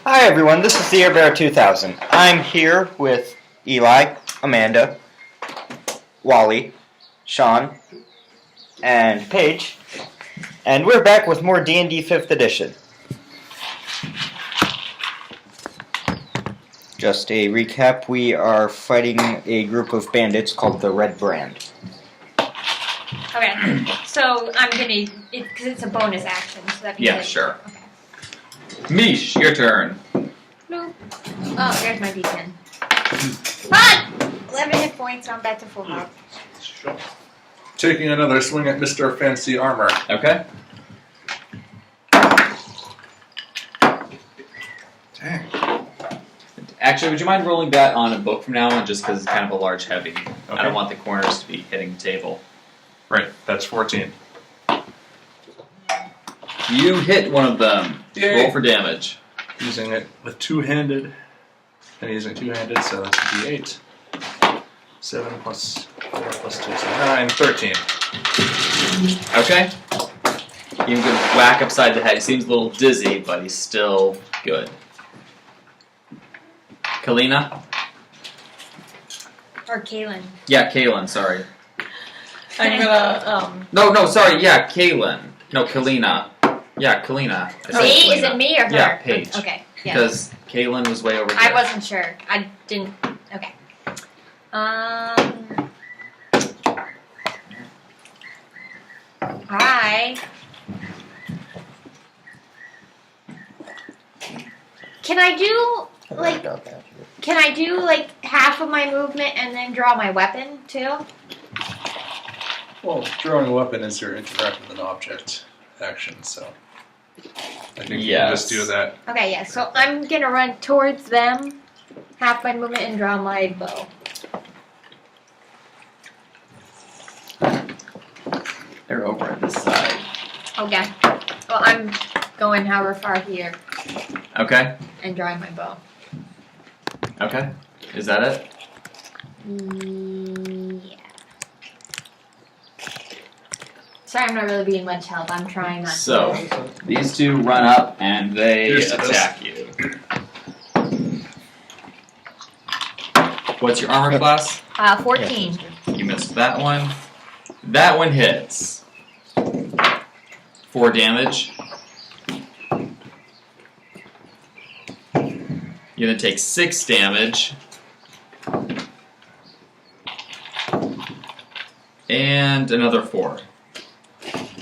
Hi everyone, this is the Air Bear 2000. I'm here with Eli, Amanda, Wally, Sean, and Paige, and we're back with more D&D 5th edition. Just a recap, we are fighting a group of bandits called the Redbrands. Okay, so I'm gonna, because it's a bonus action, so that means Yeah, sure. Okay. Mish, your turn. No. Oh, there's my D10. Ah! 11 hit points, so I'm back to full health. Taking another swing at Mr. Fancy Armor. Okay. Dang. Actually, would you mind rolling that on a book from now on, just because it's kind of a large heavy? Okay. I don't want the corners to be hitting the table. Right, that's 14. You hit one of them. Yay. Roll for damage. Using it with two-handed. And using two-handed, so that's a D8. 7 plus 4 plus 2, so 9, 13. Okay. You can whack upside the head. He seems a little dizzy, but he's still good. Kalina? Or Kaylin. Yeah, Kaylin, sorry. I'm gonna, No, sorry, yeah, Kaylin. No, Kalina. Yeah, Kalina. I said Me? Kalina. Is it me or her? Yeah, Paige. Okay, yeah. Because Kaylin was way over here. I wasn't sure. I didn't. Okay. Hi. Can I do half of my movement and then draw my weapon too? Well, drawing a weapon is your interact with an object action, so I think you can just do that. Okay, yeah. So I'm gonna run towards them, half my movement, and draw my bow. They're over at this side. Okay. Well, I'm going however far here Okay. and drawing my bow. Okay. Is that it? Yeah. Sorry, I'm not really being much help. I'm trying not So, to. these two run up and they Here's to attack you. What's your armor class? 14. You missed that one. That one hits. 4 damage. You're going to take 6 damage. And another 4.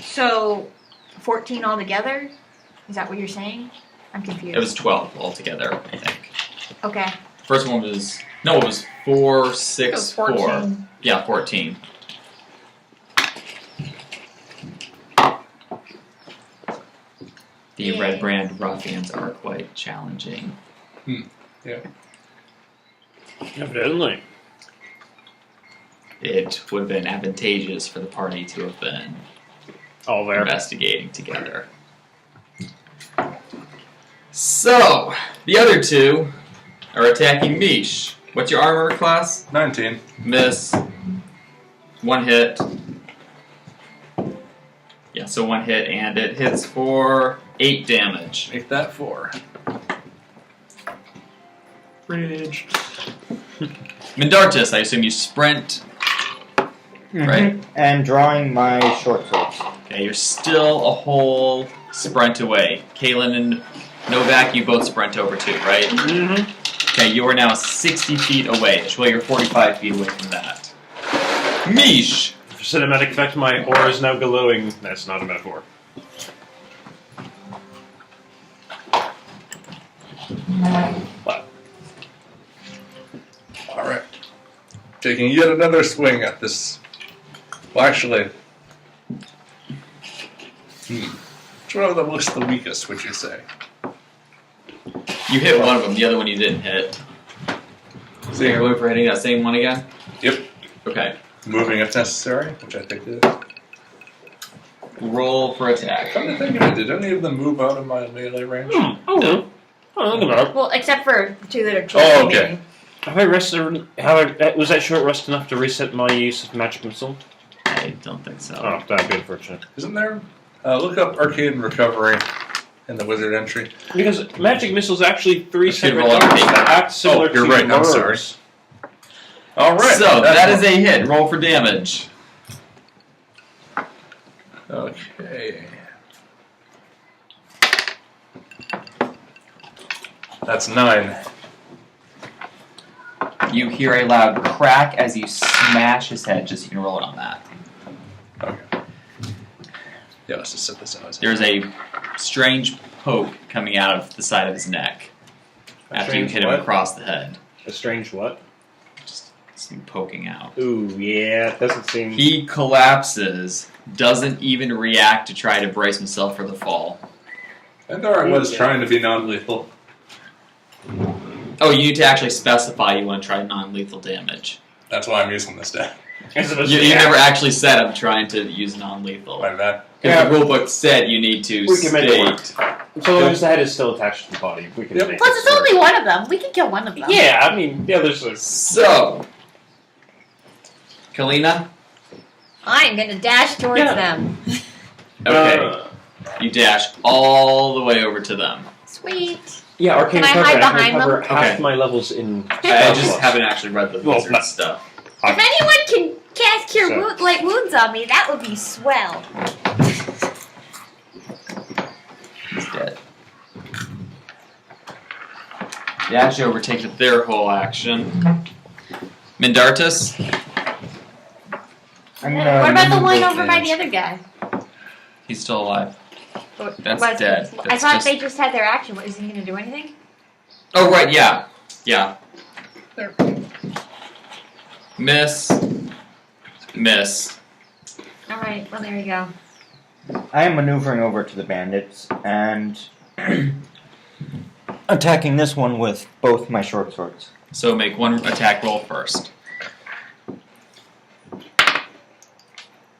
So, 14 altogether? Is that what you're saying? I'm confused. It was 12 altogether, I think. Okay. First one was... No, it was 4, 6, It was 14. 4. Yeah, 14. The Yay. Redbrand ruffians are quite challenging. Yeah. Evidently. It would have been advantageous for the party to have been All there. investigating together. So, the other two are attacking Mish. What's your armor class? 19. Miss. 1 hit. Yeah, so 1 hit, and it hits for 8 damage. Make that 4. Rage. Mindartis, I assume you sprint. Right. And drawing my short swords. Okay, you're still a whole sprint away. Kaylin and Novak, you both sprint over too, right? Mm-hmm. Okay, you are now 60 feet away. Well, you're 45 feet away from that. Mish! For cinematic effect, my aura is now glowing. That's not a metaphor. What? Alright. Taking yet another swing at this. Well, actually. Which one of them looks the weakest, would you say? You hit one of them, the other one you didn't hit. So you're going for hitting that same one again? Yep. Okay. Moving if necessary, which I think it is. Roll for attack. Come to think of it, did any of them move out of my melee range? Oh, look at that. Well, except for 2 that are Oh, okay. Have I rested? Was that short rest enough to reset my use of magic missile? I don't think so. Oh, that'd be unfortunate. Isn't there? Look up Arcade and Recovery in the wizard entry. Because magic missiles actually 3 Let's separate roll darts it. that act similar you're to right, I'm sorry. mirrors. All right. So that is a hit. Roll for damage. Okay. That's 9. You hear a loud crack as you smash his head. Just you can roll it on that. Okay. Yeah, let's just set this out. There's a strange poke coming out of the side of his neck after you strange hit him what? across the head. A strange what? Just some poking out. Ooh, yeah, it doesn't seem... He collapses, doesn't even react to try to brace himself for the fall. Endor was trying to be non-lethal. Oh, you need to actually specify you want to try non-lethal damage. That's why I'm using this deck. You never actually said I'm trying to use non-lethal. My bad. Because the rulebook said you need to We can make it state. So long as the head is still attached to the body, we can Yep. make Plus, it it's work. only one of them. We can kill one of them. Yeah, I mean, the others are... So, Kalina? I'm gonna dash towards them. Okay. You dash all the way over to them. Sweet. Yeah, arcane Can I cover. hide I can behind cover them? half Okay. my levels in... I just haven't actually read the Well, wizard not- stuff. If anyone can cast Cure So- light wounds on me, that would be swell. He's dead. Dash over takes up their whole action. Mindartus? I'm gonna What about the move one those over by the things. other guy? He's still alive. That's Was- dead. I That's thought just- they just had their action. What, is he gonna do anything? Oh, right, yeah. Yeah. Here. Miss. Miss. Alright, well, there you go. I am maneuvering over to the bandits and attacking this one with both my short swords. So make one attack roll first.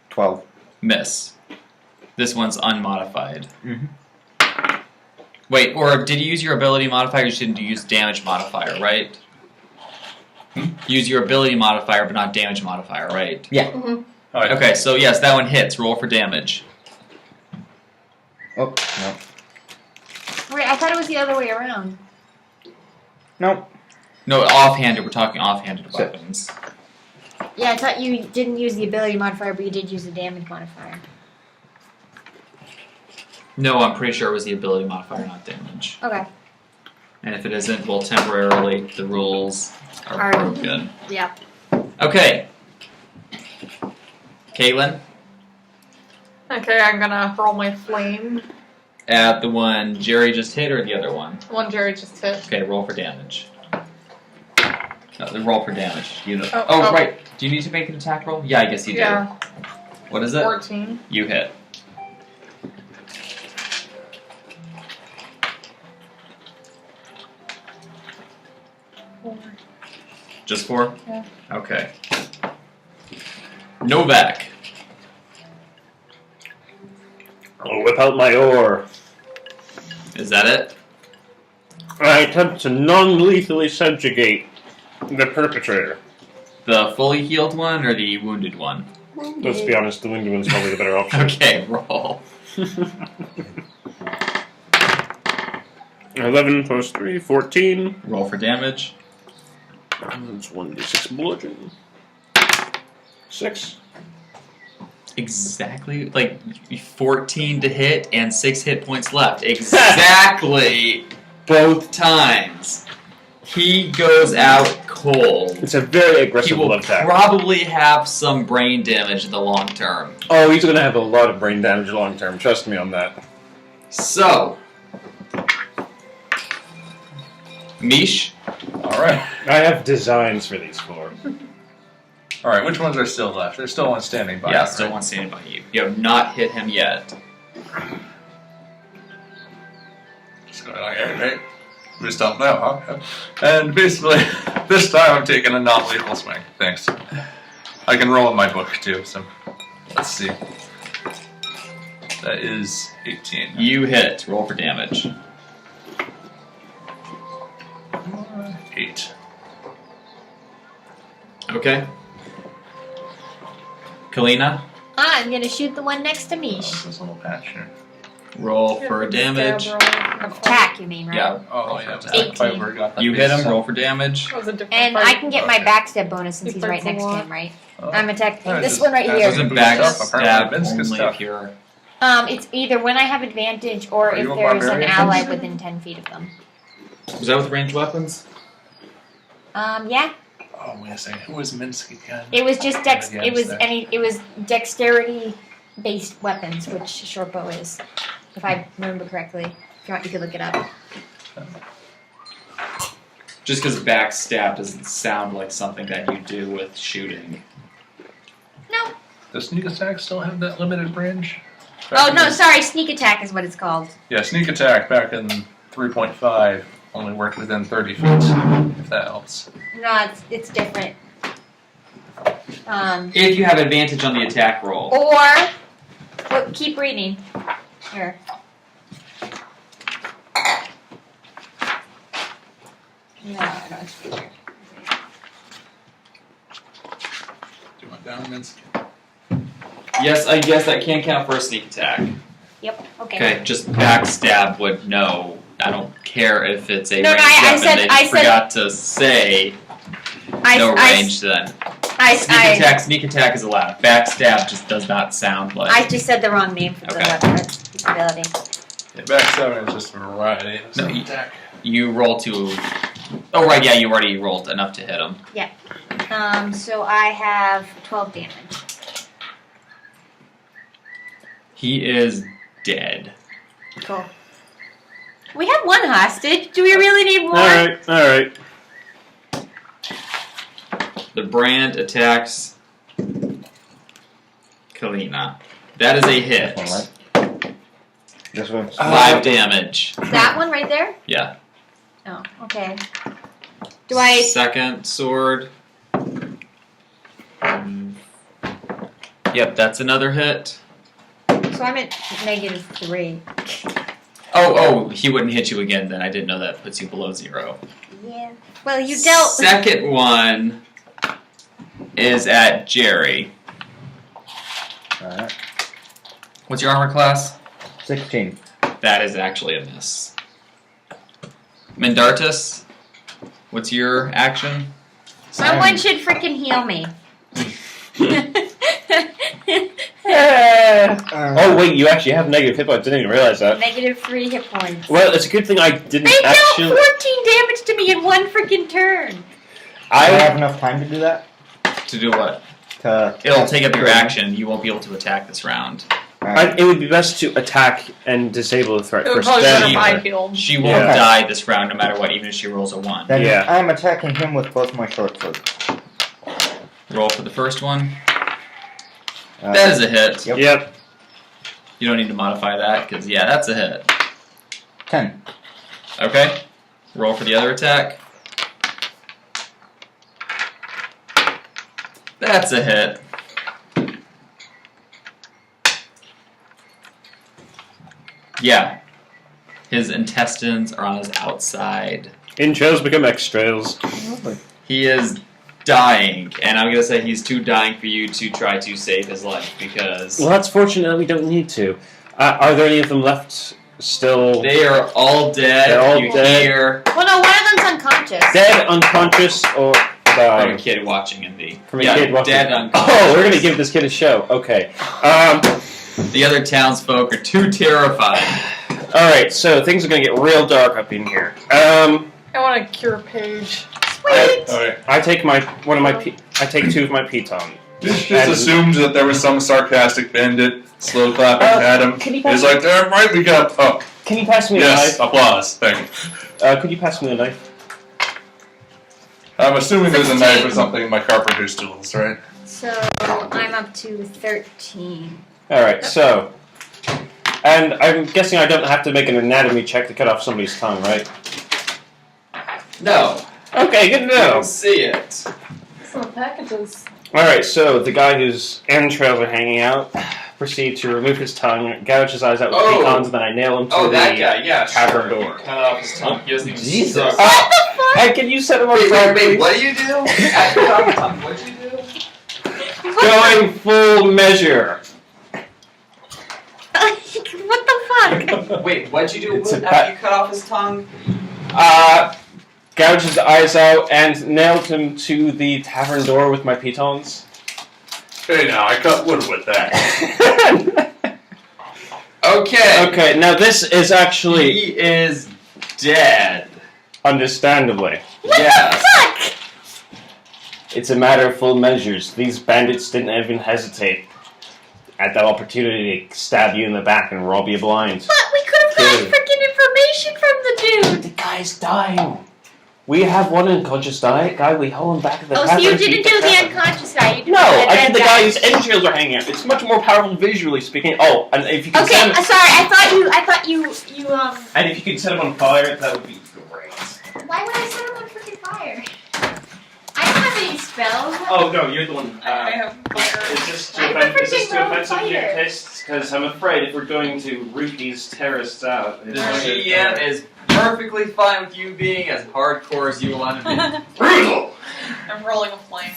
12. Miss. This one's unmodified. Mm-hmm. Wait, or did you use your ability modifier? You shouldn't use damage modifier, right? Use your ability modifier, but not damage modifier, right? Yeah. Mm-hmm. Alright. Okay, so yes, that one hits. Roll for damage. Oh, no. Wait, I thought it was the other way around. Nope. No, offhanded. We're talking offhanded Six. weapons. Yeah, I thought you didn't use the ability modifier, but you did use the damage modifier. No, I'm pretty sure it was the ability modifier, not damage. Okay. And if it isn't, well, temporarily the rules are Are- broken. Yeah. Okay. Caitlin, Okay, I'm gonna roll my flame. at the one Jerry just hit or the other one? One Jerry just hit. Okay, roll for damage. Roll for damage. You know. Oh, Oh, oh. right. Do you need to make an attack roll? Yeah, I guess you do. Yeah, What is it? 14. You hit. Just 4? Yeah. Okay. Novak. I'll whip out my oar. Is that it? I attempt to non-lethally subjugate the perpetrator. The fully healed one or the wounded one? Let's be honest, the wounded one's probably the better option. Okay, roll. 11 plus 3, 14. Roll for damage. That's 1d6 bludgeon. 6. Exactly, like 14 to hit and 6 hit points left. Exactly both times. He goes out cold. It's a very He aggressive will love attack. probably have some brain damage in the long term. Oh, he's going to have a lot of brain damage long term. Trust me on that. So, Mish, Alright. I have designs for these 4. Alright, which ones are still left? There's still one standing by. yeah, him, still right? one standing by you. You have not hit him yet. Just going like, hey, right? We stop now, huh? And basically, this time I'm taking a non-lethal swing. Thanks. I can roll in my book too, so let's see. That is 18. You hit. Roll for damage. 8. Okay. Kalina, I'm gonna shoot the one next to Mish. This little patch here. Roll for damage. Attack, you mean, right? Yeah. Oh, Roll yeah. for If attack. I ever got that You hit piece him. of Roll for damage. That was a different And fight. I can get my backstab bonus since He he's right fights a next to lot. him, right? stuff. I'm attacking Oh, this just one right as here. Doesn't Apparently backstab Minsk is only tough. if you're. It's either when I have advantage or Are if you a there's an barbarian? ally within 10 feet of them. Was that with ranged weapons? Yeah. Oh, wait a second. Who was Minsk again? It was just Yeah, it was dexterity based weapons, which shortbow is. If I remember correctly. If you want, you could look it up. Just because backstab doesn't sound like something that you do with shooting. No. Does sneak attack still have that limited range? Oh no, sorry, sneak attack is what it's called. Yeah, sneak attack back in 3.5 only worked within 30 feet, if that helps. No, it's different. If you have advantage on the attack roll. Or look, keep reading. Here. No, it's here. Do you want down, Minsk? Yes, I guess that can count for a sneak attack. Yep. Okay. Okay, just backstab would no. I don't care if it's a No, no, ranged I weapon. said- They I just said- forgot to say no range then. Sneak attack is allowed. Backstab just does not sound like. I just said the wrong name for the Okay. weapon ability. Yeah, back 7 is just a variety. No, you roll to. Oh right, yeah, you already rolled enough to hit him. So I have 12 damage. He is dead. Cool. We have one hostage. Do we really need more? Alright. The brand attacks Kalina. That is a hit. This one, right? This one's 5 damage. That one right there? Yeah. Oh, okay. Do I? Second sword. Yep, that's another hit. So I'm at -3. Oh, he wouldn't hit you again then. I didn't know that puts you below 0. Yeah. Well, you dealt. Second one is at Jerry. Alright. What's your armor class? 16. That is actually a miss. Mendartus, what's your action? Someone should freaking heal me. Oh wait, you actually have negative hit points. I didn't even realize that. -3 hit points. Well, it's a good thing I didn't They dealt actually. 14 damage to me in one freaking turn. Do I have enough time to do that? To do what? To It'll take up your action. You won't be able to attack this round. It would be best to attack and disable the threat It would first. probably be Then, better if I healed. She won't Yeah. die this round no matter what, even if she rolls a 1. Then Yeah. I'm attacking him with both my short swords. Roll for the first one. That is a hit. Yep. Yep. You don't need to modify that, because, yeah, that's a hit. 10. Okay. Roll for the other attack. That's a hit. Yeah. His intestines are on his outside. Intros become extras. He is dying, and I'm gonna say he's too dying for you to try to save his life because Well, that's fortunate that we don't need to. Are there any of them left still? they are all dead. They're all you dead. hear Well, no, one of them's unconscious. Dead, unconscious, or from a dying? kid watching in the From a kid watching. dead unconscious. Oh, we're gonna give this kid a show. Okay. The other townsfolk are too terrified. All right. So things are gonna get real dark up in here. I want to cure Paige. Sweet. Okay. I take I take 2 of my piton. Just assumed that there was some sarcastic bandit slow clapping at him. Can you He's pass? like, damn right, we got up. Can you pass me Yes, a knife? applause. Thank you. Could you pass me a knife? I'm assuming there's a knife 16. or something in my carpenter's tools, right? So I'm up to 13. All right. So, and I'm guessing I don't have to make an anatomy check to cut off somebody's tongue, right? No, Okay. Good to you know. don't see it. Some packages. All right. So the guy whose entrails are hanging out proceeds to remove his tongue, gouge his eyes out with Oh. pitons, and then I nail him to Oh, the that guy, yeah, cavern sure. door. You cut off his tongue. He doesn't even Jesus. suck. What the fuck? Hey, can you set him up Wait, properly? what do you do? After cutting tongue, what'd you do? Going full measure. What the fuck? Wait, what'd you do It's after a you cut off his tongue? Gouged his eyes out and nailed him to the tavern door with my pitons. Hey, now I cut wood with that. Okay. Okay, now this is actually, He is dead. understandably, Yes. it's a matter of full measures. These bandits didn't even hesitate at that opportunity to stab you in the back and rob you blind. But we could have gotten Dude. freaking information from the dude. The guy's dying. We have one unconscious guy. We hold him back at the Oh, so tavern. you keep didn't do the tavern. unconscious guy. You did No, the I dead did the guy whose entrails are hanging out. It's much more powerful visually speaking. Oh, and if you can Okay, set him, sorry. I thought you and if you could set him on fire, that would be great. Why would I set him on freaking fire? I don't have any spells. Oh no, you're the one. I have fire. Is this I'm a freaking rogue offensive to your fighter. tastes? Because I'm afraid if we're going to root these terrorists out, The GM is perfectly fine with you being as hardcore as you want to be. brutal. I'm rolling a flame.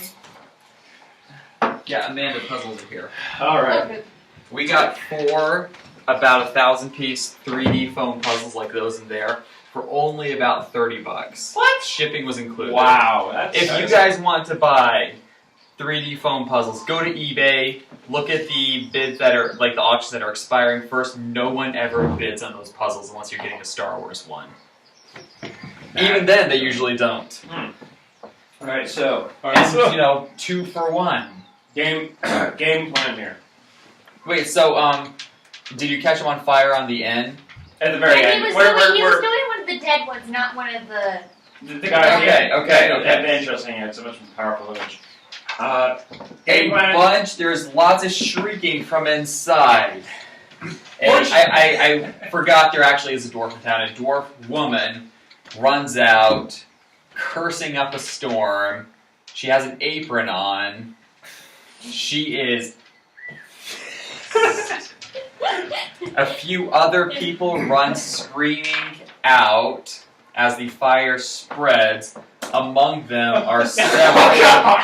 Yeah, Amanda, puzzles are here. All right. We got 4 about 1,000-piece 3D foam puzzles like those in there for only about $30. What? Shipping was included. Wow. That's, If you guys want to buy 3D foam puzzles, go to eBay, look at the bids that are, like the auctions that are expiring first. No one ever bids on those puzzles unless you're getting a Star Wars one. Even then, they usually don't. All right. So, And, 2 for 1. game plan here. Wait, so, did you catch him on fire on the end? At the very He end, was we're doing one of the dead ones, not one of the. the guy. Okay. The interesting. It's a much more powerful image. A Game plan. bunch, there's lots of shrieking from inside. And I forgot there actually is a dwarf in town. A dwarf woman runs out, cursing up a storm. She has an apron on. She is... A few other people run screaming out as the fire spreads. Among them are several...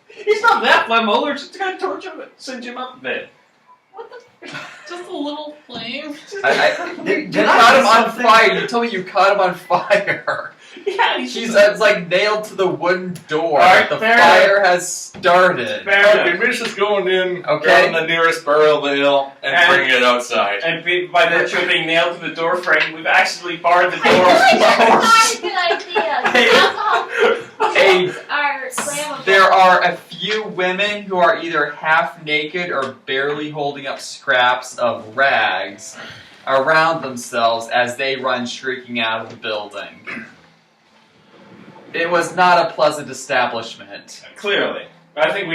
He's not that flammable. Just gonna torch him, send him up a bit. What the? Just a little flame. You caught him on fire. You told me you caught him on fire. Yeah, He's it's like nailed to the wooden door. Alright, The fair fire has started. Okay, we're just going in, Okay. grab the nearest burial veil, and bring it outside. And by virtue of being nailed to the door frame, we've actually barred the door. I feel like that's not a good idea. Alcohol Hey, are flammable. there are a few women who are either half naked or barely holding up scraps of rags around themselves as they run shrieking out of the building. It was not a pleasant establishment. Clearly. I think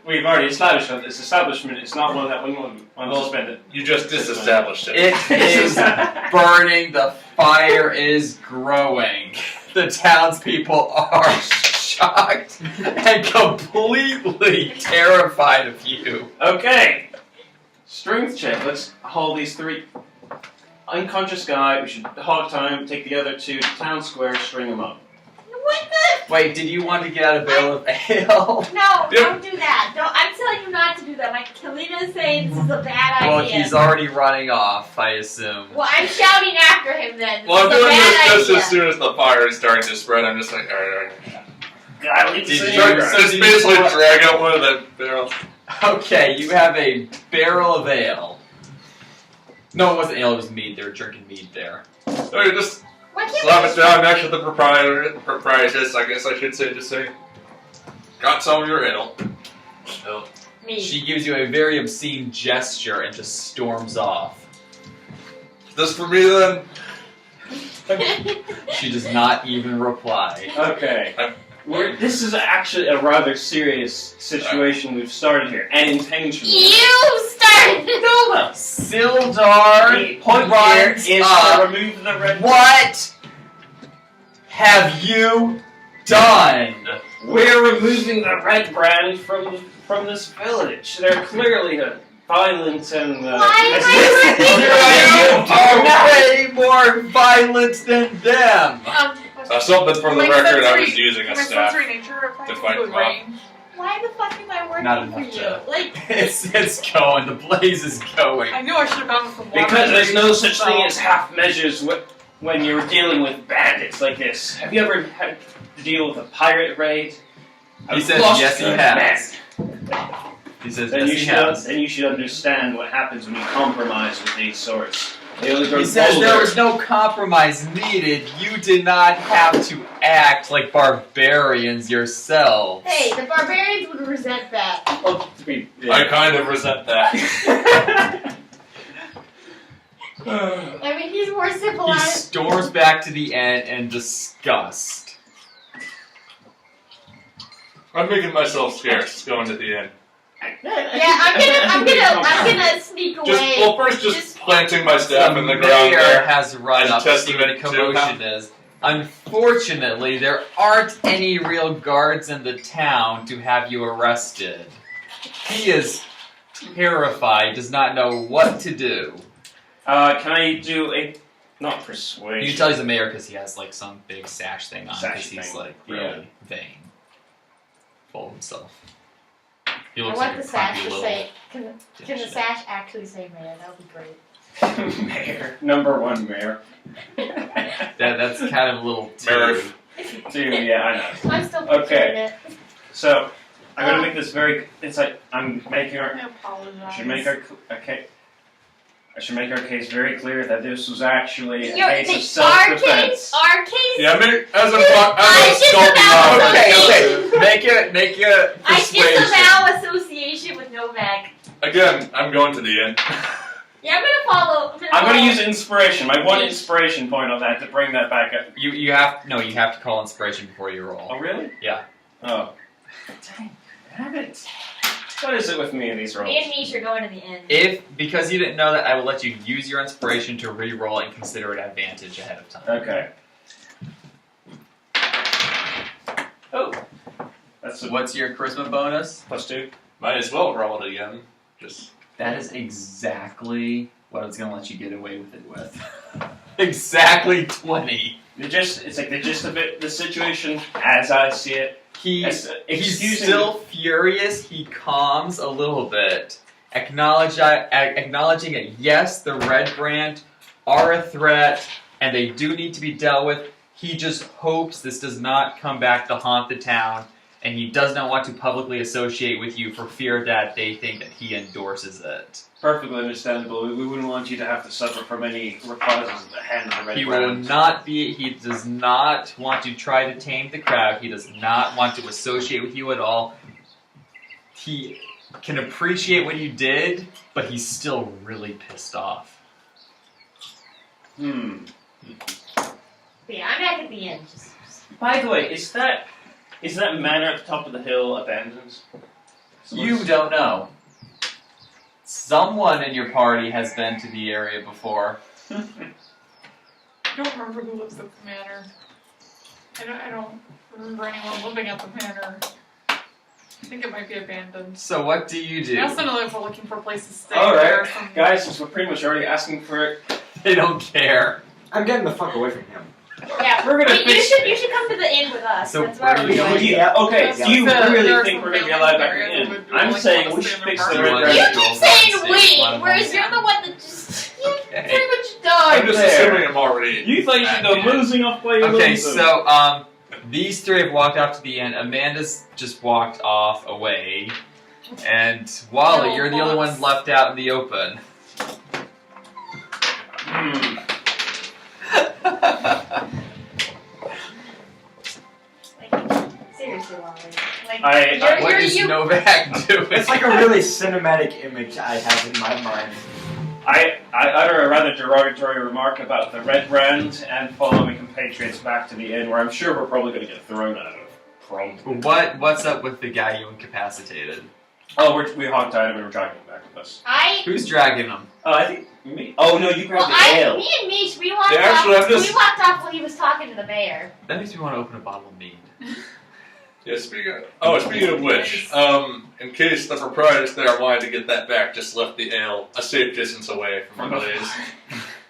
we've already established that this establishment is not one that we want to spend it. You just disestablished it. It is burning. The fire is growing. The townspeople are shocked and completely terrified of you. Okay. Strength check. Let's hold these 3. Unconscious guy. We should hog time. Take the other 2 to town square. String them up. What the? Wait, did you want to get out a barrel of ale? No, don't do that. Don't. I'm telling you not to do that. My Kalina is saying this is a bad idea. Well, he's already running off, I assume. Well, I'm shouting after him then. Well, I'm This is a doing bad this just idea. as soon as the fire is starting to spread. I'm just like, alright. Did you- Just basically drag out one of the barrels. Okay, you have a barrel of ale. No, it wasn't ale, it was mead. They were drinking mead there. Okay, just Why can't slap we it down next to the proprietress, I guess I should say, just say, got some of your ale. So, me? She gives you a very obscene gesture and just storms off. this for me then? She does not even reply. Okay. This is actually a rather serious situation we've started here, and intentionally. You started. No. Sildar The point here runs is up. to remove the red. What have you done? We're removing the red brand from this village. They're clearly violent and. Why am I You are way more violent than them. something for the My record, I was sensory- using a My staff. sensory nature applies to to fight the them off. rain. Why why the fuck am I Not working for enough you? Like, It's going. The blaze is going. I knew I should have gone with the water. Because there's no breeze, such so- thing as half measures when you're dealing with bandits like this. Have you ever had to deal with a pirate raid? He says yes, he has. Man. He says Then yes, you he should has. then you should understand what happens when you compromise with these sorts. They only grow He says bolder. there was no compromise needed. You did not have to act like barbarians yourselves. hey, the barbarians would resent that. Oh, to be- I kind of resent that. I mean, he's more He civilized. storms back to the end in disgust. I'm making myself scarce going to the end. Yeah, I'm gonna sneak away. Just planting my staff in the ground mayor there. has run As up to see what a testament to commotion is. Unfortunately, there aren't any real guards in the town to have you arrested. He is terrified, does not know what to do. Can I do a not You persuasion? can tell he's a mayor because he has like some big sash thing on, because Sash he's thing, like yeah. really vain, full of himself. He I looks want like the a sash crappy to little. say. Can the dipshit. sash actually say mayor? That would be great. Mayor, number one mayor. That's kind of a little too. Mayor. Dude, yeah, I know. I'm still Okay. picturing it. So I'm gonna make this very. It's like I'm making our. I apologize. I should make our okay. I should make our case very clear that this was actually a Your- case of our self-defense. case, our case. Yeah, as a I skulking disavow officer. Okay, make a I persuasion. disavow association with Novak. Again, I'm going to the end. Yeah, I'm gonna follow. I'm gonna use inspiration. My one inspiration point on that to bring that back up. You have to call inspiration before you roll. Oh really? Yeah. Oh. Dang, damn it. What is it with me in these rolls? Me and Mish are going to the end. Because you didn't know that, I will let you use your inspiration to re-roll and consider it advantage ahead of time. Okay. Oh. That's a What's your charisma bonus? +2. Might as well roll it again. Just That is exactly what I was going to let you get away with it with. Exactly 20. It's like the gist of it, the situation as I see it. He's Excusing still furious. He calms a little bit, acknowledging that yes, the Redbrand are a threat and they do need to be dealt with. He just hopes this does not come back to haunt the town, and he does not want to publicly associate with you for fear that they think that he endorses it. Perfectly understandable. We wouldn't want you to have to suffer from any reprisals at the hand of the Red He will Brand. not be. He does not want to try to tame the crowd. He does not want to associate with you at all. He can appreciate what you did, but he's still really pissed off. Hmm. But yeah, I'm back at the end. By the way, is that manor at the top of the hill abandoned? You don't know. Someone in your party has been to the area before. I don't remember who lives at the manor. I don't remember anyone living at the manor. I think it might be abandoned. So what do you do? I also know if we're looking for places to stay. All there right, are some- guys, since we're pretty much already asking for it, They don't care. I'm getting the fuck away from him. Yeah, We're gonna wait, you fix should come to the inn with us. So That's where where are we're you going. going? yeah, okay. Yeah. Do you There really are think some we're gonna be families allowed back there in? that would I'm like saying want we to should stay in fix their the apartment. Red You Brand. keep saying we, whereas you're the one that just Okay. pretty much I'm died just there. assuming I'm already. You thought you should go losing off by your Okay, lonesome. so these three have walked off to the end. Amanda's just walked off away, and Wally, No, you're the only one left out in the open. Hmm. Like, seriously, Wally. Like, What you're does you. Novak do? It's like a really cinematic image I have in my mind. I utter a rather derogatory remark about the Red Brand and follow my compatriots back to the inn, where I'm sure we're probably going to get thrown out of. Probably. What's up with the guy you incapacitated? Oh, we hog-tied him and we're dragging him back with us. Who's dragging him? I think me. Oh no, you Well, grabbed the ale. me and Mish, we walked Yeah, actually, off. I'm just- We walked off while he was talking to the mayor. That makes me want to open a bottle of mead. Yeah, speaking of which, in case the proprietors there wanted to get that back, just left the ale a safe distance away from the blaze.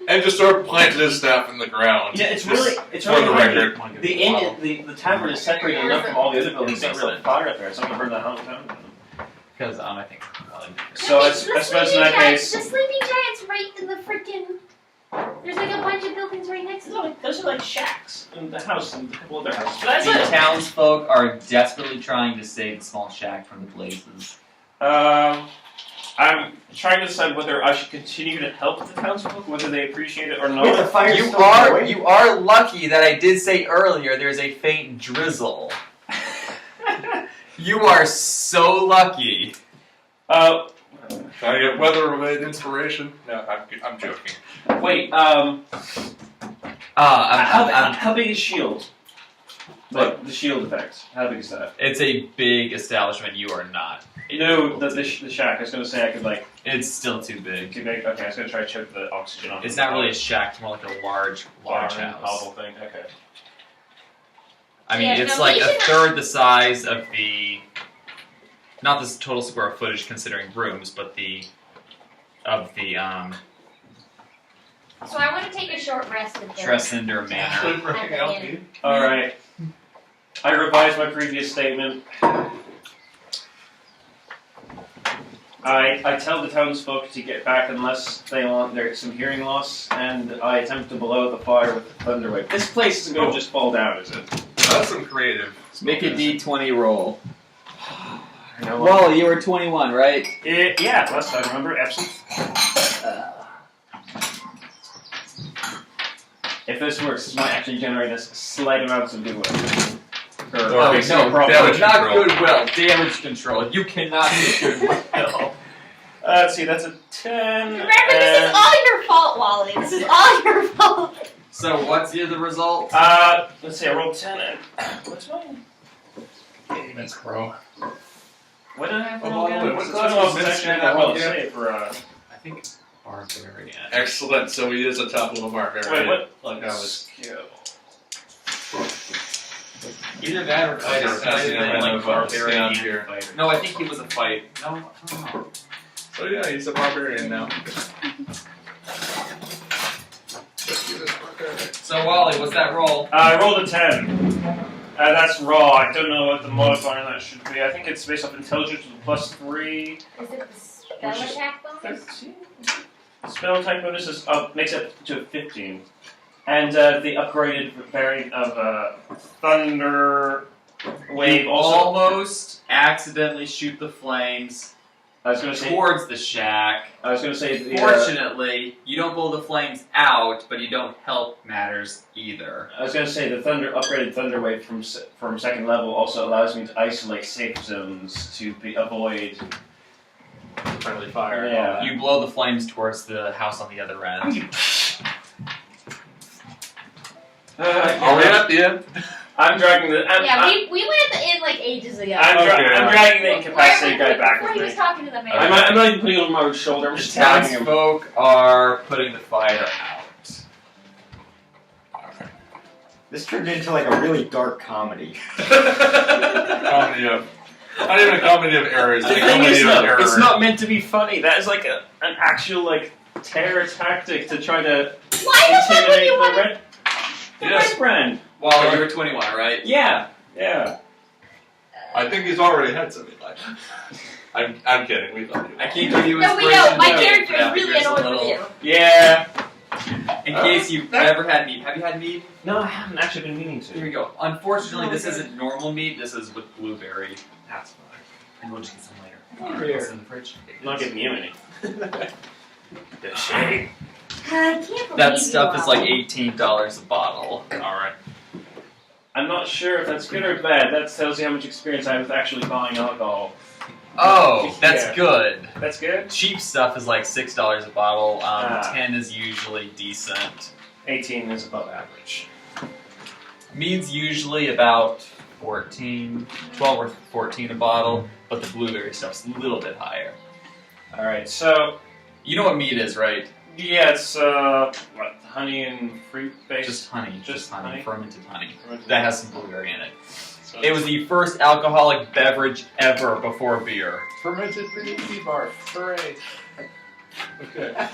And just sort of planted his staff in the ground. Yeah, it's Just really for the record. The tavern is separated enough from all the other buildings. It's not really fire up there. It's not going to burn the whole town down. Because I think. So I suppose in that case. The sleeping giant's right in the freaking. There's like a bunch of buildings right next to it. Those are like shacks and the house and a couple other houses. But The that's it. townsfolk are desperately trying to save the small shack from the blazes. I'm trying to decide whether I should continue to help the townsfolk, whether they appreciate it or Wait, the not. fire's You still are going? you are lucky that I did say earlier there's a faint drizzle. You are so lucky. Can I get weather-related inspiration? No, I'm joking. Wait. I'm How big is shield? What? Like the shield effect. How big is that? It's a big establishment. You are not. No, the shack. I was gonna say I could like. It's still too big. Too big. Okay, I was gonna try to choke the oxygen off. It's not really a shack. It's more like a large house. Hovel thing. Okay. I mean, Yeah, it's no, like we a should- third the size of the. Not the total square footage considering rooms, but So I want to take a short rest at the Tressinder Manor. Actually, bring out the- All right. I revised my previous statement. I tell the townsfolk to get back unless they want some hearing loss, and I attempt to blow the fire with the thunderwave. This place isn't going to just fall down, is it? That's some creative. Make a D20 roll. No, Well, you were 21, right? yeah, last time, remember? Absinthe? If this works, this might actually generate us slight amounts of goodwill. Oh, Okay, no, problem. Damage not control. goodwill. Damage control. You cannot get goodwill. Let's see, that's a 10. Remember, this is all your fault, Wally. This is all your fault. So, what's the result? Let's see, I rolled 10 and. What's mine? That's pro. What did I have Oh, roll again? wait, what It's class been a while was since this? actually had that well to Yeah. say for, I think barbarian. Excellent. So he is a top level barbarian. Wait, what? Like I was. Skill. Either that or fighter. Like barbarian here. No, I think he was a fight. No, I don't know. So yeah, he's a barbarian now. So, Wally, what's that roll? I rolled a 10. That's raw. I don't know what the modifier on that should be. I think it's based off intelligence with a +3. Is it the spell attack bonus? 13? Spell attack bonus is makes it to a 15. And the upgraded variant of Thunder Wave You also. almost accidentally shoot the flames I was gonna say. towards the shack. I was gonna say. Fortunately, you don't blow the flames out, but you don't help matters either. I was gonna say the upgraded Thunder Wave from second level also allows me to isolate safe zones to avoid Friendly fire. Yeah. You blow the flames towards the house on the other end. Are we at the end? I'm dragging the. Yeah, we went at the inn like ages ago. I'm dragging the Where- incapacitated guy back Before with he was me. talking to the man. I'm not even putting it on my shoulder. I'm The just tagging him. townsfolk are putting the fire out. This turned into like a really dark comedy. Comedy of. Not even a comedy of errors. The It's a thing comedy is, of though, error. it's not meant to be funny. That is like an actual like terror tactic to try to Why the fuck would intimidate you the want red. The Yes. red brand. Wally, you were 21, right? Yeah. I think he's already had some life. I'm kidding. We love you. I can't give you No, we inspiration. don't. My No, character is yeah, really here's a annoyed little- with you. Yeah. In case you've ever had meat. Have you had meat? No, I haven't actually been meaning Here to. we go. Unfortunately, Oh, this okay. isn't normal meat. This is with blueberry. That's fine. And we'll just get some later. Over here. It's in the fridge. I'm not giving you any. The shade. I can't believe That you stuff is all. like $18 a bottle. Alright. I'm not sure if that's good or bad. That tells you how much experience I have with actually buying alcohol. Oh, that's Yeah. good. That's good. Cheap stuff is like $6 a bottle. 10 is usually decent. 18 is above average. Mead's usually about 14, 12 or 14 a bottle, but the blueberry stuff's a little bit higher. All right, so You know what mead is, right? yeah, it's what, honey and fruit based. Just honey. Just honey? Fermented honey. That has some blueberry in it. So It was the first alcoholic beverage ever before beer. fermented green tea bar. Hooray. Okay.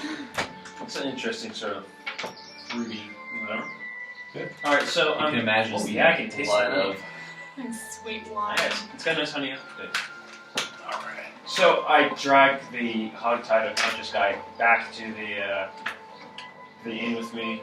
It's an interesting sort of fruity. Whatever. Good. All right, so You can imagine oh, seeing yeah, I can taste blood the honey. of. And sweet wine. It's got nice honey aftertaste. All right. So I dragged the hog-tied unconscious guy back to the inn with me.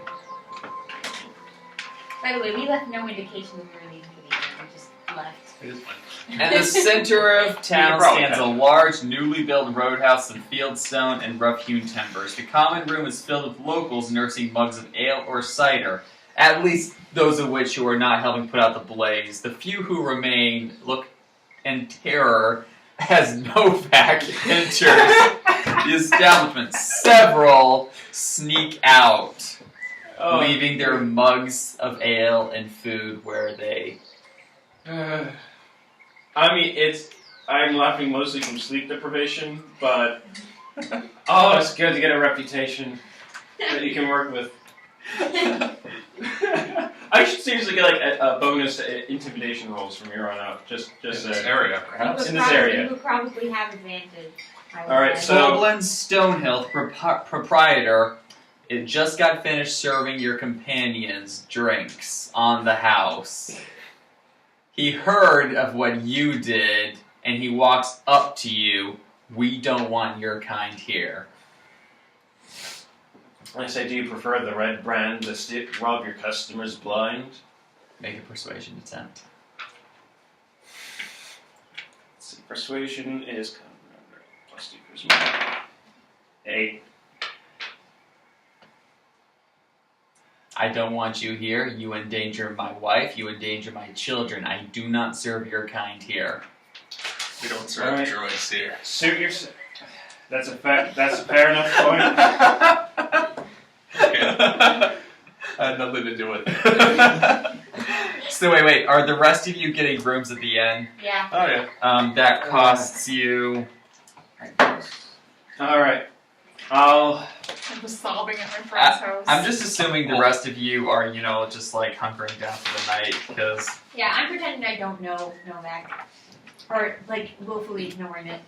By the way, we left no indication that we were leaving for the inn. We just left. It is fine. And the center of town Probably stands a can. large, newly built roadhouse of fieldstone and rough-hewn timbers. The common room is filled with locals nursing mugs of ale or cider, at least those of which who are not helping put out the blaze. The few who remain look in terror as Novak enters the establishment. Several sneak out, Oh. leaving their mugs of ale and food where they... I mean, I'm laughing mostly from sleep deprivation, but oh, it's good to get a reputation that you can work with. I should seriously get like a bonus to intimidation rolls from here on out. Just In this there. area, perhaps. In this area. You would probably have advantage. All right, so- Goblin Stonehill, proprietor, it just got finished serving your companions drinks on the house. He heard of what you did, and he walks up to you. We don't want your kind here. I say, do you prefer the red brand to rob your customers blind? Make a persuasion attempt. Let's see, persuasion is plus 2 charisma. 8. I don't want you here. You endanger my wife. You endanger my children. I do not serve your kind here. We don't serve Alright. droids here. Suit yourself. That's a fair enough point. Okay. I had nothing to do with it. So wait. Are the rest of you getting rooms at the inn? Yeah. Oh yeah. That costs you... All right, I'll. I was sobbing at my friend's house. I'm just assuming the rest of you are, just like hunkering down for the night, because... Yeah, I'm pretending I don't know Novak. Or, like, willfully ignoring it.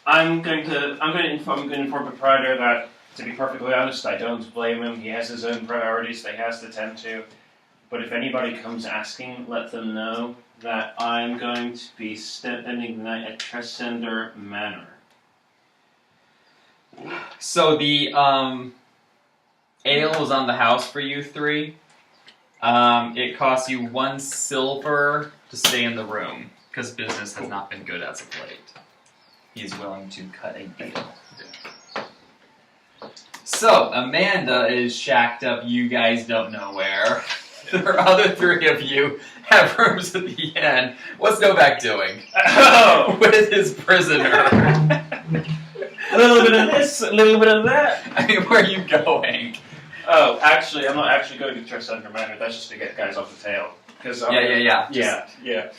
I'm going to inform the proprietor that, to be perfectly honest, I don't blame him. He has his own priorities that he has to tend to. But if anybody comes asking, let them know that I'm going to be spending the night at Tresender Manor. So the ale was on the house for you three. It costs you 1 silver to stay in the room, because business has not been good as of late. He's willing to cut a deal. So, Amanda is shacked up, you guys don't know where. The other 3 of you have rooms at the inn. What's Novak doing? Oh! With his prisoner. A little bit of this, a little bit of that. I mean, where are you going? Oh, actually, I'm not actually going to Tresender Manor. That's just to get guys off the tail. Yeah. Yeah.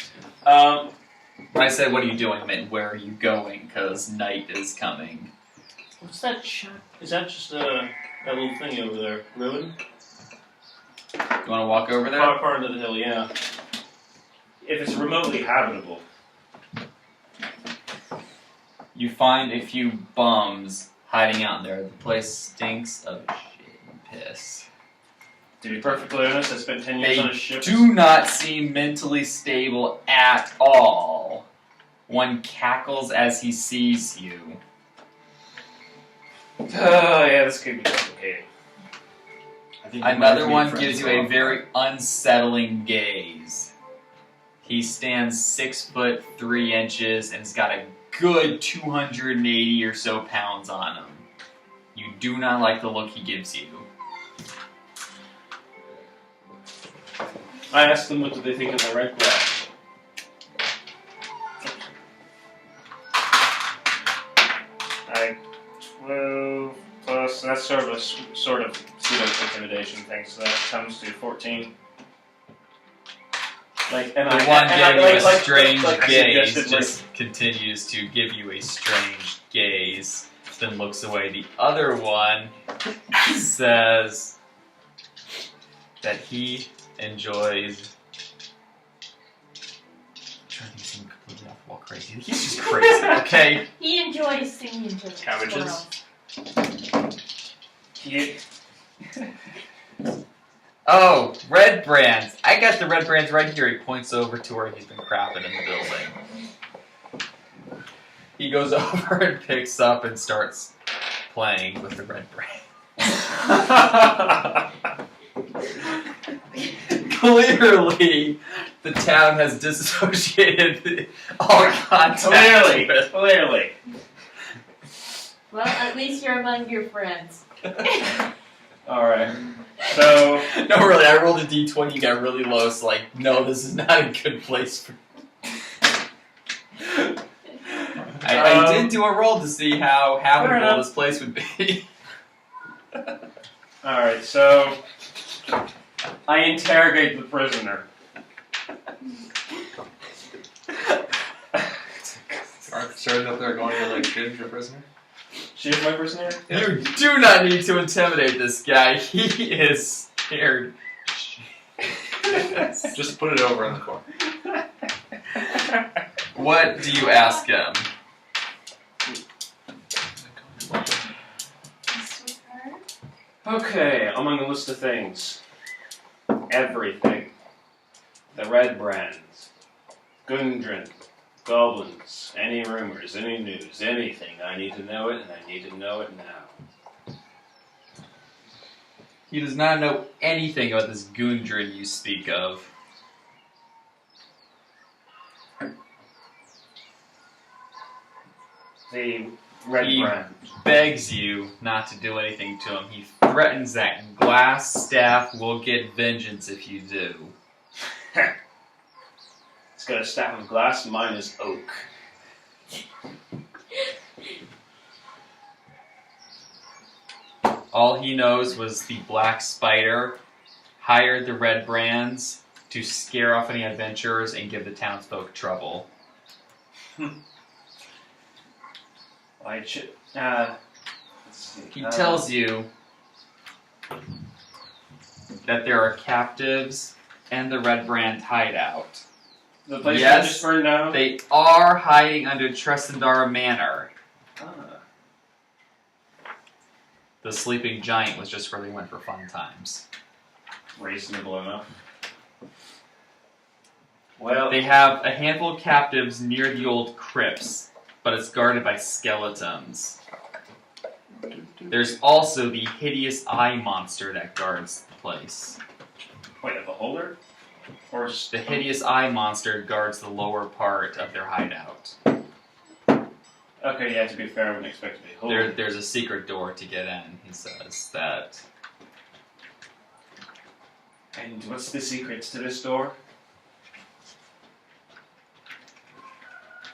When I said, what are you doing, I meant, where are you going? Because night is coming. What's that shot? Is that just that little thing over there? Ruin? You want to walk over there? Far into the hill, yeah. If it's remotely habitable. You find a few bums hiding out there. The place stinks of shit and piss. To be perfectly honest, I spent 10 years They on a ship. do not seem mentally stable at all. One cackles as he sees you. Oh, yeah, this could be complicated. Another one gives you a very unsettling gaze. He stands 6'3" and has got a good 280 or so pounds on him. You do not like the look he gives you. I asked them what do they think of the red glass. I 12 plus. That's sort of pseudo intimidation thing. So that comes to 14. Like, and The I one and giving I, you a strange I gaze suggested, just continues to give you a strange gaze, then looks away. The other one says that he enjoys... I'm trying to think of something completely off the wall crazy. He's just crazy, okay? He enjoys singing to the Cabbages? squirrels. You, Oh, Redbrands. I got the Redbrands right here. He points over to where he's been crapping in the building. He goes over and picks up and starts playing with the Redbrands. Clearly, the town has disassociated all contact. Clearly. Well, at least you're among your friends. Alright. So, No, really, I rolled a d20, you got really low, so like, no, this is not a good place for... I did do a roll to see how habitable this place would be. alright, so I interrogate the prisoner. Aren't concerned up there going to like shoot your prisoner? She is my prisoner? You do not need to intimidate this guy. He is scared. Just put it over in the corner. What do you ask him? Okay, among the list of things. Everything. The Redbrands. Gundren. Goblins. Any rumors, any news, anything. I need to know it, and I need to know it now. He does not know anything about this Gundren you speak of. The Redbrand. Begs you not to do anything to him. He threatens that glass staff will get vengeance if you do. It's got a staff of glass, mine is oak. All he knows was the Black Spider hired the Redbrands to scare off any adventurers and give the townsfolk trouble. I should. Let's see. He tells you that there are captives and the Redbrand hideout. The place Yes, I just burned down? They are hiding under Tressendar Manor. Ah. The sleeping giant was just where they went for fun times. Reasonable enough. Well, They have a handful of captives near the old crypts, but it's guarded by skeletons. There's also the hideous eye monster that guards the place. wait, a beholder? Or The hideous eye monster guards the lower part of their hideout. Okay, yeah, to be fair, I wouldn't expect to be a beholder. There's a secret door to get in, he says. That And what's the secrets to this door?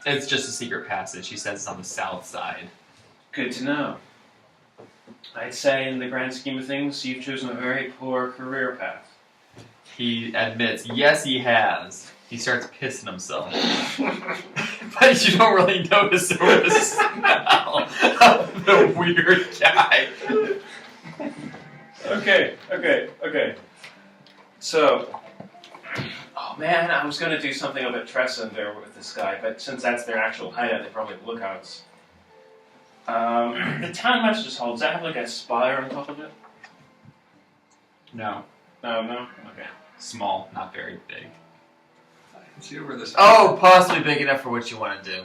it's just a secret passage. He says it's on the south side. Good to know. I'd say, in the grand scheme of things, you've chosen a very poor career path. He admits, yes, he has. He starts pissing himself. But you don't really notice over the smell of the weird guy. Okay. So, oh man, I was gonna do something up at Tressa there with this guy, but since that's their actual hideout, they probably have lookouts. The town master's hall, does that have like a spire on top of it? No. No? Okay. Small, not very big. I can see over this. Oh, possibly big enough for what you want to do.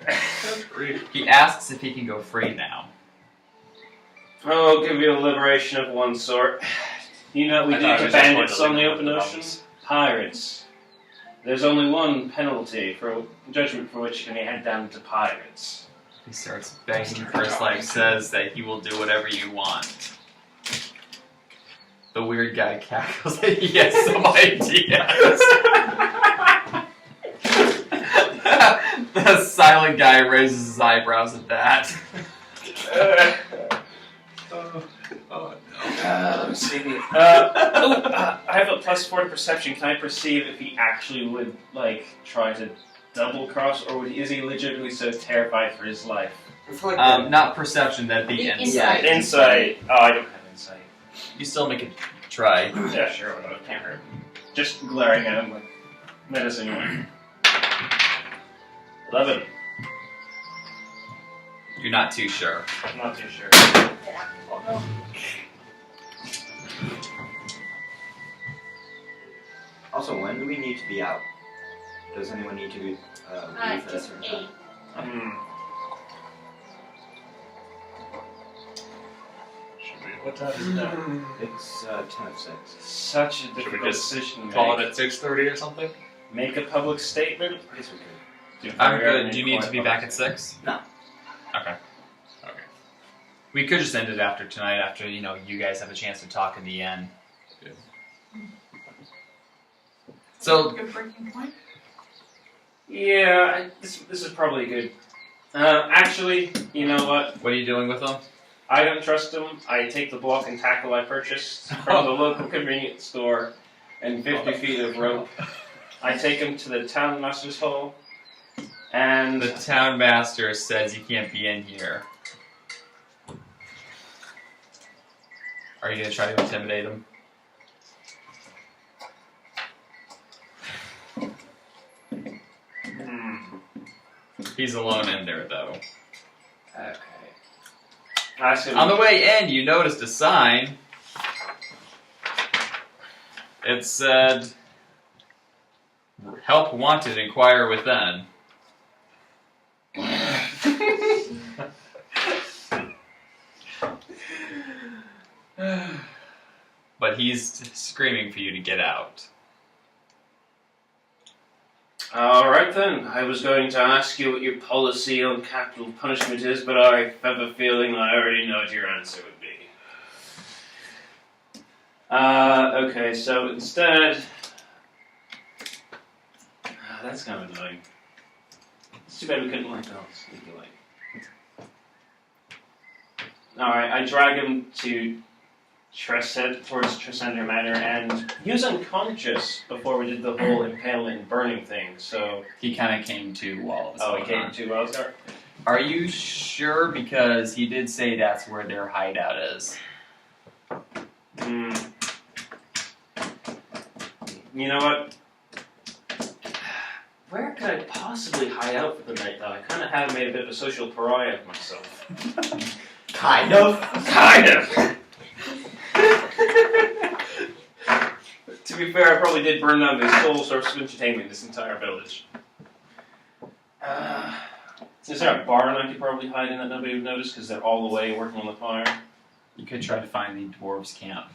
That's great. He asks if he can go free now. Well, I'll give you a liberation of one sort. You know what we I do thought it to was just bandits one on the to open the ocean? bums. Pirates. There's only one penalty for judgment for which you can be head down to pirates. He starts begging for his life, says that he will do whatever you want. The weird guy cackles that he has some ideas. The silent guy raises his eyebrows at that. Oh no. Let me see. I have a +4 to perception. Can I perceive if he actually would, like, try to double cross, or is he legitimately so terrified for his life? Not perception, that'd be The insight. Insight. Oh, I don't have insight. You still make a try. Yeah, sure, whatever. Can't hurt. Just glaring at him like medicine. 11. You're not too sure. I'm not too sure. Also, when do we need to be out? Does anyone need to be leave at a Just certain time? 8. Should we? What time is it now? It's 10 of 6. Such a Should we difficult just decision to call make. it at 6:30 or something? Make a public statement? I guess we could. I'm good. Do you need to be back at 6? No. Okay. We could just end it after tonight, after, you guys have a chance to talk in the end. Yeah. So, Good breaking point. Yeah, this is probably good. Actually, you know what? what are you doing with them? I don't trust them. I take the block and tackle I purchased from the local convenience store and 50 feet of rope. I take them to the town master's hall, and The town master says you can't be in here. Are you going to try to intimidate him? He's alone in there, though. okay. Ask him. On the way in, you noticed a sign. It said, "Help wanted, inquire within." But he's screaming for you to get out. Alright then, I was going to ask you what your policy on capital punishment is, but I have a feeling I already know what your answer would be. Okay, so instead... that's kind of annoying. It's too bad we couldn't let go. Alright, I drag him to towards Tresender Manor, and he was unconscious before we did the whole impalement and burning thing, so... He kind of came to while it was Oh, he going came on. to Wellstar? Are you sure? Because he did say that's where their hideout is. Hmm. You know what? Where could I possibly hide out for the night, though? I kind of have made a bit of a social pariah of myself. Kind of. Kind of! To be fair, I probably did burn down the sole source of entertainment in this entire village. Is there a barn I could probably hide in that nobody would notice because they're all away working on the fire? You could try to find the dwarves' camp.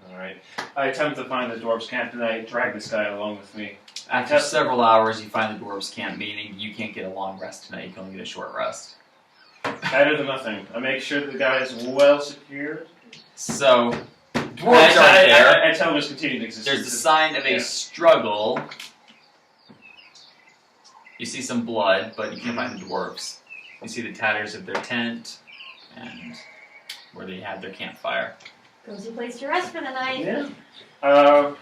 Alright. I attempt to find the dwarves' camp and I drag this guy along with me. After several hours, you find the dwarves' camp, meaning you can't get a long rest tonight. You can only get a short rest. Better than nothing. I make sure the guy is well secured. So, dwarves aren't there. I tell him his continued existence. There's a sign of a struggle. You see some blood, but you can't find the dwarves. You see the tatters of their tent and where they had their campfire. Cozy place to rest for the night. Yeah.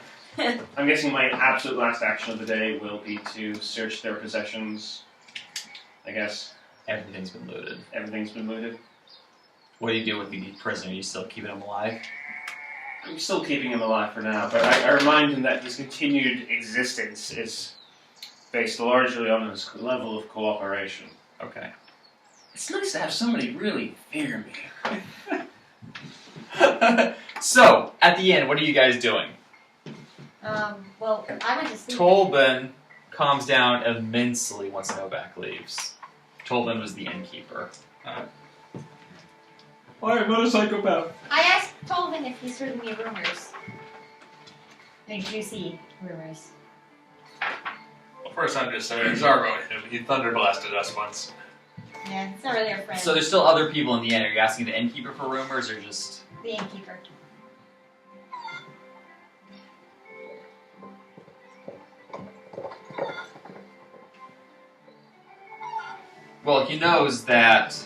I'm guessing my absolute last action of the day will be to search their possessions. I guess Everything's been looted. everything's been looted. What do you do with the prisoner? You still keeping him alive? I'm still keeping him alive for now, but I remind him that his continued existence is based largely on his level of cooperation. Okay. It's nice to have somebody really fear me. So, at the end, what are you guys doing? Well, I went to sleep. Tolben calms down immensely once Novak leaves. Tolben was the innkeeper. I'm not a psychopath. I asked Tolvin if he's heard any rumors. Any juicy rumors. Well, first I'm just saying, Zarbo, he thunderblasted us once. Yeah, it's not really our friend. So there's still other people in the inn. Are you asking the innkeeper for rumors or just... The innkeeper. Well, he knows that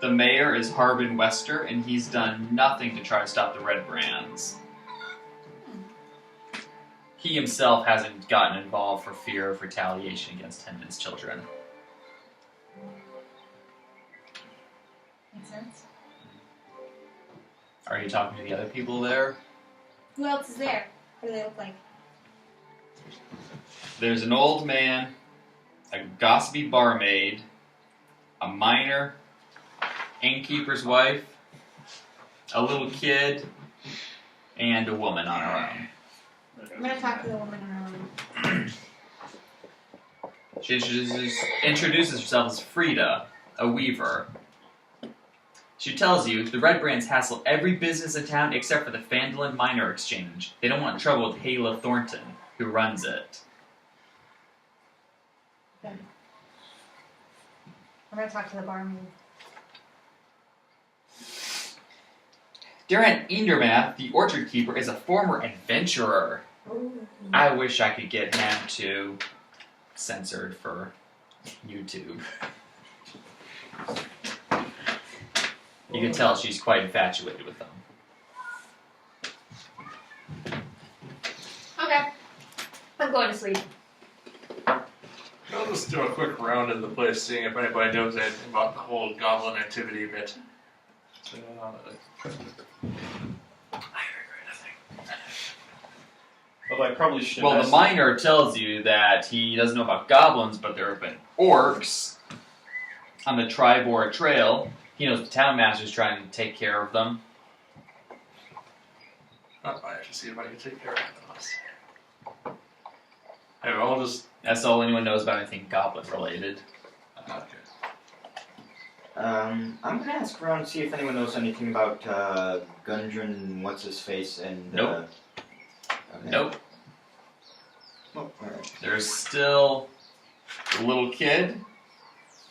the mayor is Harbin Wester, and he's done nothing to try to stop the Redbrands. He himself hasn't gotten involved for fear of retaliation against him and his children. Makes sense. Are you talking to the other people there? Who else is there? What do they look like? There's an old man, a gossipy barmaid, a miner, innkeeper's wife, a little kid, and a woman on her own. I'm gonna talk to the woman in her room. She introduces herself as Frida, a weaver. She tells you the Redbrands hassle every business in town except for the Fandolin Minor Exchange. They don't want trouble with Hayla Thornton, who runs it. Okay. I'm gonna talk to the barmaid. Darren Indermath, the orchard keeper, is a former adventurer. Ooh. I wish I could get him to censored for YouTube. You can tell she's quite infatuated with them. Okay. I'm going to sleep. I'll just do a quick round of the place, seeing if anybody knows anything about the whole goblin activity bit. Although I probably should. Well, the miner tells you that he doesn't know about goblins, but there have been orcs on the Tribor Trail. He knows the town master's trying to take care of them. I should see if I can take care of us. Hey, I'll just. That's all anyone knows about anything goblin related. Okay. I'm gonna ask around and see if anyone knows anything about Gundren, what's his face, and Nope. Okay. Nope. Oh, alright. There's still the little kid,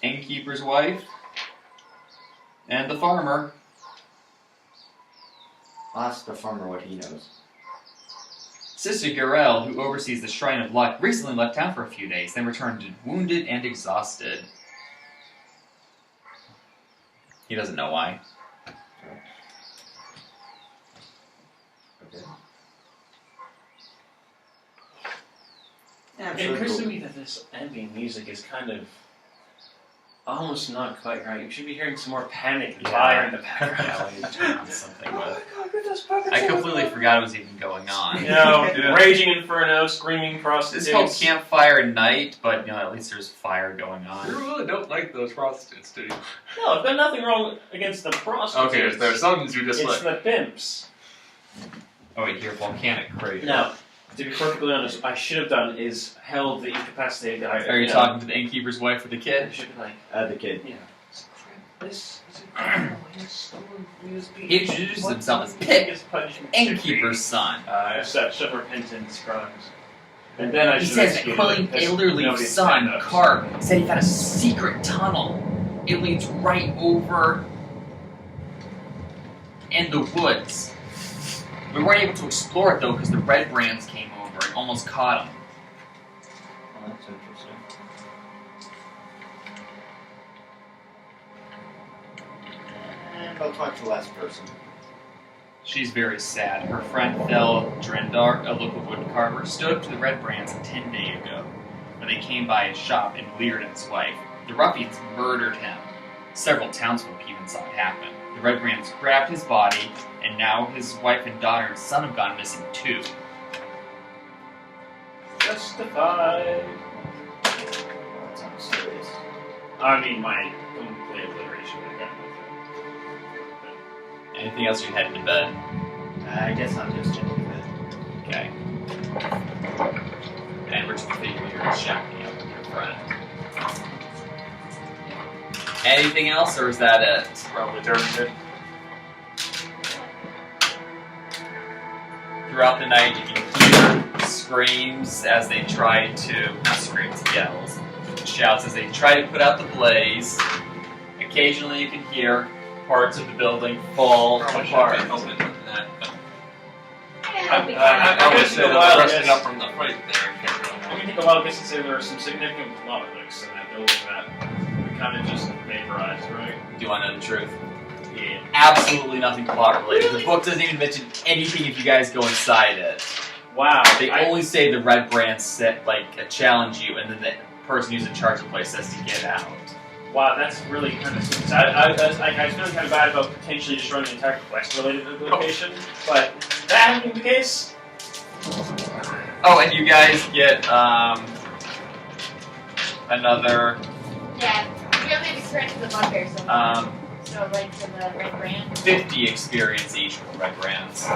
innkeeper's wife, and the farmer. I'll ask the farmer what he knows. Sister Garel, who oversees the Shrine of Luck, recently left town for a few days, then returned wounded and exhausted. He doesn't know why. Okay. Yeah, I'm It sure occurs to cool. me that this ambient music is kind of almost not quite right. You should be hearing some more panic and fire in the background. Yeah, we need to turn on something with. I completely forgot it was even going on. You know, Yeah. raging inferno, screaming prostitutes. It's called Campfire Night, but you know, at least there's fire going You on. really don't like those prostitutes, do you? No, I've got nothing wrong against the prostitutes. Okay, if there's some you It's dislike. the pimps. Oh wait, here, volcanic crater. Now, to be perfectly honest, what I should have done is held the incapacitated guy. Are you talking to the innkeeper's wife or the I kid? should be like, The kid. yeah. This is incredible. He has stolen USB. He introduces himself as Pip, innkeeper's son. I accept repentance crimes. And then I He should says that execute Quilling him, 'cause elderly nobody's son, stand up. Carp, said he found a secret tunnel. It leads right over in the woods. We weren't able to explore it though because the Redbrands came over and almost caught him. Oh, that's interesting. And I'll talk to the last person. She's very sad. Her friend Thel Drendar, a local woodcarver, stood up to the Redbrands 10 days ago when they came by his shop and leered at his wife. The ruffians murdered him. Several townsfolk even saw it happen. The Redbrands grabbed his body, and now his wife and daughter and son have gone missing too. Justified. That sounds serious. I mean, my complete obliteration would have Anything else? You're heading to bed. I guess I'm just checking it. Okay. And we're just thinking you're shacking up with your friend. Anything else, or is that it? Probably terminated. Throughout the night, you can hear screams as they try to, not screams, yells, shouts as they try to put out the blaze. Occasionally, you can hear parts of the building fall Probably apart. should be open to that, but Yeah, it'll be I fine. I would guess say in a that while, the yes. resting up from the fight there. I'm gonna take a while just to say there are some significant plot hooks in that building that we kind of just vaporized, right? Do you want to know the truth? Yeah. Absolutely nothing plot related. The book doesn't even mention anything if you guys go inside it. Wow. They only say the Redbrands set, challenge you, and then the person who's in charge of the place says to get out. Wow, that's really kind of sweet. I was feeling kind of bad about potentially just running an entire quest related to the location, but that having been the case, Oh, and you guys get another Yeah, we don't maybe experience with the bugbear so far? So like for the Redbrands. 50 experience each with Redbrands.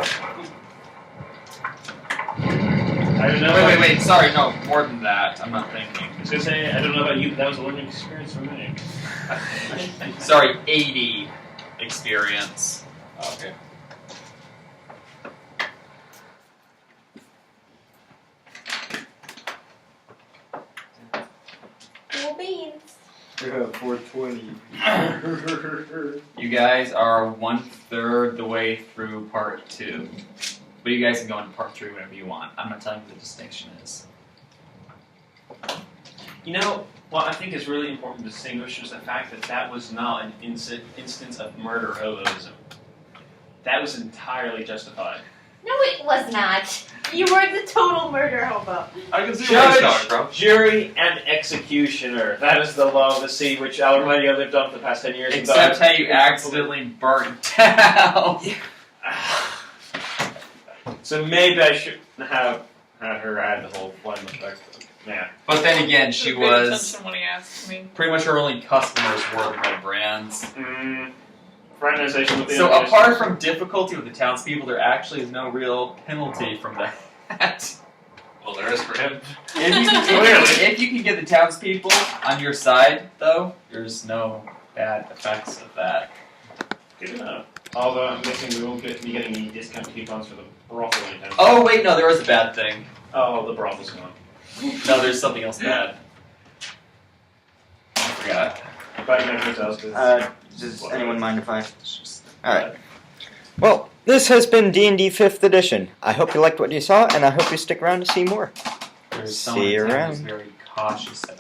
I don't know. Wait. Sorry, no, more than that. I'm not thinking. I was gonna say, I don't know about you, but that was a learning experience for me. Sorry, 80 experience. Okay. Cool beans. We have 420. You guys are 1/3 the way through part 2. But you guys can go into part 3 whenever you want. I'm not telling you what the distinction is. You know, what I think is really important to distinguish is the fact that that was not an instance of murder hoboism. That was entirely justified. No, it was not. You were the total murder hobo. I can see where it's coming Judge, from. jury, and executioner. That is the law of the sea which Already lived on for the past 10 years. Except how you accidentally burnt down. So maybe I shouldn't have had her add the whole flame effect. Yeah. But then again, she Paid was attention when he asked me. pretty much her only customers were the Redbrands. Fraternization with the So other apart nations. from difficulty with the townspeople, there actually is no real penalty from that. Well, there is for him. If you can get the townspeople on your side, though, there's no bad effects of that. Good enough. Although I'm guessing we won't be getting any discount coupons for the brothel anytime. Oh wait, no, there was a bad thing. Oh, the brothel's gone. No, there's something else bad. I forgot. But you never tell us 'cause Does anyone mind if I? Alright. Well, this has been D&D 5th edition. I hope you liked what you saw, and I hope you stick around to see more. There's See someone you in town who's around. very cautious about